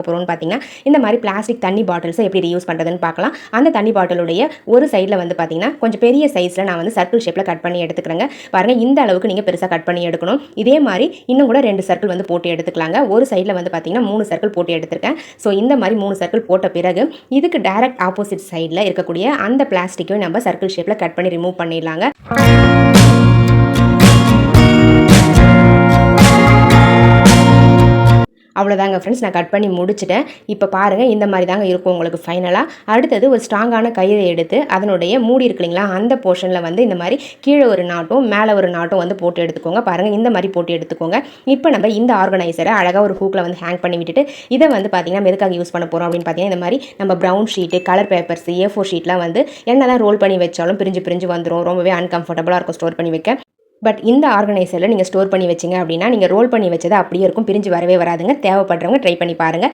போகிறோம்னு பார்த்தீங்கன்னா இந்த மாதிரி பிளாஸ்டிக் தண்ணி பாட்டில்ஸை எப்படி ரீயூஸ் பண்ணுறதுன்னு பார்க்கலாம். அந்த தண்ணி பாட்டிலுடைய ஒரு சைடில் வந்து பார்த்தீங்கன்னா கொஞ்சம் பெரிய சைஸில் நான் வந்து சர்க்கிள் ஷேப்பில் கட் பண்ணி எடுத்துக்கிறேங்க. பாருங்கள், இந்த அளவுக்கு நீங்கள் பெருசாக கட் பண்ணி எடுக்கணும். இதே மாதிரி இன்னும் கூட 2 சர்க்கிள் வந்து போட்டு எடுத்துக்கலாங்க. ஒரு சைடில் வந்து பார்த்தீங்கன்னா 3 சர்க்கிள் போட்டு எடுத்துருக்கேன். ஸோ இந்த மாதிரி 3 சர்க்கிள் போட்ட பிறகு இதுக்கு டைரக்ட் ஆப்போசிட் சைடில் இருக்கக்கூடிய அந்த பிளாஸ்டிக்கையும் நம்ம சர்க்கிள் ஷேப்பில் கட் பண்ணி ரிமூவ் பண்ணிடலாங்க. அவ்வளோதாங்க ஃப்ரெண்ட்ஸ், நான் கட் பண்ணி முடிச்சிட்டேன். இப்போ பாருங்கள், இந்த மாதிரி தாங்க இருக்கும் உங்களுக்கு ஃபைனலாக. அடுத்தது ஒரு ஸ்ட்ராங்கான கயிறை எடுத்து அதனுடைய மூடி இருக்கு இல்லைங்களா, அந்த போர்ஷனில் வந்து இந்த மாதிரி கீழே ஒரு நாட்டும் மேலே ஒரு நாட்டும் வந்து போட்டு எடுத்துக்கோங்க. பாருங்கள், இந்த மாதிரி போட்டு எடுத்துக்கோங்க. இப்போ நம்ம இந்த ஆர்கனைசரை அழகாக ஒரு ஹூக்கில் வந்து ஹேங் பண்ணி விட்டுட்டு இதை வந்து பார்த்திங்கன்னா எதுக்காக யூஸ் பண்ண போகிறோம் அப்படின்னு பார்த்தீங்கன்னா, இந்த மாதிரி நம்ம brown sheet, colour papers, A4 ஷீட்லாம் வந்து என்ன தான் ரோல் பண்ணி வச்சாலும் பிரிஞ்சு வந்துடும். ரொம்பவே அன்கம்ஃபர்டபுளாக இருக்கும் ஸ்டோர் பண்ணி வைக்க. பட் இந்த ஆர்கனைசரில் நீங்கள் ஸ்டோர் பண்ணி வச்சிங்க அப்படின்னா நீங்கள் ரோல் பண்ணி வச்சது அப்படியே இருக்கும், பிரிஞ்சு வரவே வராதுங்க. தேவைப்படுறவங்க ட்ரை பண்ணி பாருங்கள்.